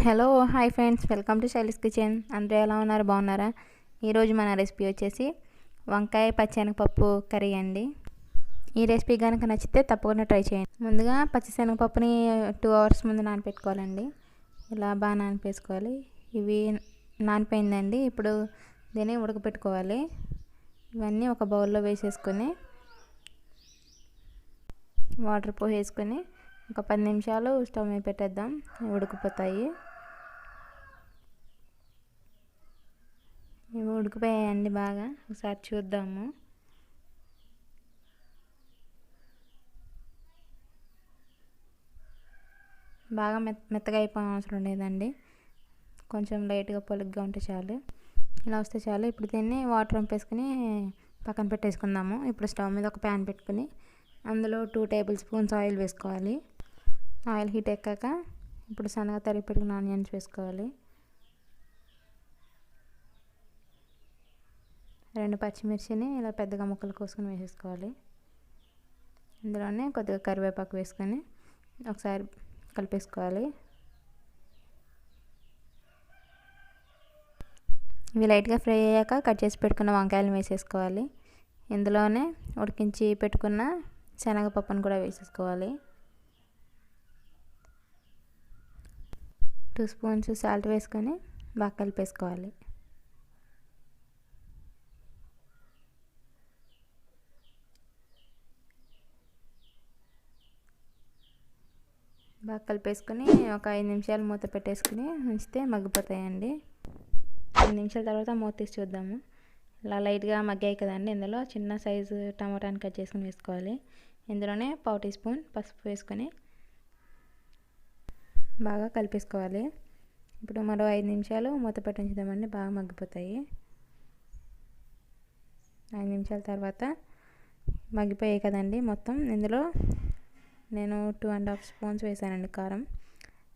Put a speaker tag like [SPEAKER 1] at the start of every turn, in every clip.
[SPEAKER 1] Hello hi friends, welcome to Shaili's kitchen. అందరూ ఎలా ఉన్నారు? బాగున్నారా? ఈరోజు మన రెసిపీ వచ్చేసి వంకాయ పచ్చెనగపప్పు కర్రీ అండి. ఈ రెసిపీ కనుక నచ్చితే తప్పకుండా ట్రై చేయండి. ముందుగా పచ్చిశనగపప్పుని 2 hours ముందు నానపెట్టుకోవాలండి. ఇలా బాగా నానపేసుకోవాలి. ఇవి నానిపోయిందండి. ఇప్పుడు దీన్ని ఉడకపెట్టుకోవాలి. ఇవన్నీ ఒక బౌల్లో వేసేసుకొని వాటర్ పోసేసుకొని ఒక 10 నిమిషాలు స్టవ్ మీద పెట్టేద్దాం. ఉడికిపోతాయి. ఇవి ఉడికిపోయాయండి. బాగా ఒకసారి చూద్దాము. బాగా మెత్తగా అయిపోయిన అవసరం లేదండి. కొంచెం లైట్గా పొలుగ్గా ఉంటే చాలు. ఇలా వస్తే చాలు. ఇప్పుడు దీన్ని వాటర్ వంపేసుకుని పక్కన పెట్టేసుకుందాము. ఇప్పుడు స్టవ్ మీద ఒక ప్యాన్ పెట్టుకుని అందులో 2 tablespoons ఆయిల్ వేసుకోవాలి. ఆయిల్ హీట్ ఎక్కాక ఇప్పుడు సన్నగా తరిగి పెట్టుకున్న ఆనియన్స్ వేసుకోవాలి. 2 పచ్చిమిర్చిని ఇలా పెద్దగా ముక్కలు కోసుకొని వేసేసుకోవాలి. ఇందులోనే కొద్దిగా కరివేపాకు వేసుకొని ఒకసారి కలిపేసుకోవాలి. ఇవి లైట్గా ఫ్రై అయ్యాక కట్ చేసి పెట్టుకున్న వంకాయలను వేసేసుకోవాలి. ఇందులోనే ఉడికించి పెట్టుకున్న శనగపప్పును కూడా వేసేసుకోవాలి. 2 spoons సాల్ట్ వేసుకొని బాగా కలిపేసుకోవాలి. బాగా కలిపేసుకొని ఒక 5 నిమిషాలు మూత పెట్టేసుకుని ఉంచితే మగ్గిపోతాయండి. 5 నిమిషాల తర్వాత మూత తీసి చూద్దాము. ఇలా లైట్గా మగ్గాయి కదండి. ఇందులో చిన్న సైజు టమాటాని కట్ చేసుకుని వేసుకోవాలి. ఇందులోనే 1/4 టీ స్పూన్ పసుపు వేసుకొని బాగా కలిపేసుకోవాలి. ఇప్పుడు మరో 5 నిమిషాలు మూత పెట్టి ఉంచుదామండి. బాగా మగ్గిపోతాయి. 5 నిమిషాల తర్వాత మగ్గిపోయాయి కదండి మొత్తం. ఇందులో నేను 2.5 spoons వేసానండి కారం.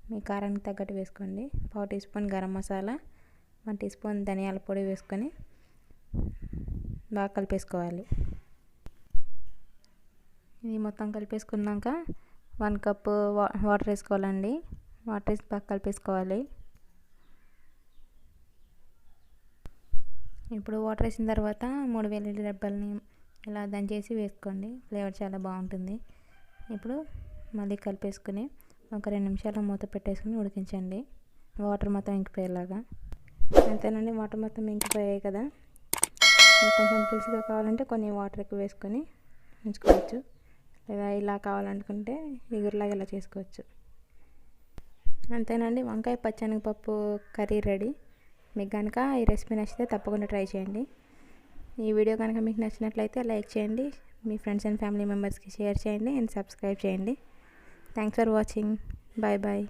[SPEAKER 1] మీ కారానికి తగ్గట్టు వేసుకోండి. 1/4 teaspoon garam masala, 1 teaspoon ధనియాల పొడి వేసుకొని బాగా కలిపేసుకోవాలి. ఇది మొత్తం కలిపేసుకున్నాక 1 cup వాటర్ వేసుకోవాలండి. వాటర్ వేసి బాగా కలిపేసుకోవాలి. ఇప్పుడు వాటర్ వేసిన తర్వాత 3 వెల్లుల్లి రెబ్బల్ని ఇలా దంచేసి వేసుకోండి. ఫ్లేవర్ చాలా బాగుంటుంది. ఇప్పుడు మళ్ళీ కలిపేసుకుని ఒక 2 నిమిషాలు మూత పెట్టేసుకుని ఉడికించండి. వాటర్ మొత్తం ఇంకిపోయేలాగా. అంతేనండి. వాటర్ మొత్తం ఇంకిపోయాయి కదా. కొంచెం పులుసుగా కావాలంటే కొన్ని వాటర్ ఎక్కువ వేసుకొని ఉంచుకోవచ్చు. లేదా ఇలా కావాలనుకుంటే ఇగురులాగా ఇలా చేసుకోవచ్చు. అంతేనండి. వంకాయ పచ్చెనగపప్పు కర్రీ రెడీ. మీకు కనుక ఈ రెసిపీ నచ్చితే తప్పకుండా ట్రై చేయండి. ఈ వీడియో కనుక మీకు నచ్చినట్లయితే లైక్ చేయండి. మీ ఫ్రెండ్స్ అండ్ ఫ్యామిలీ మెంబర్స్కి షేర్ చేయండి అండ్ సబ్స్క్రైబ్ చేయండి. Thanks for watching. Bye bye.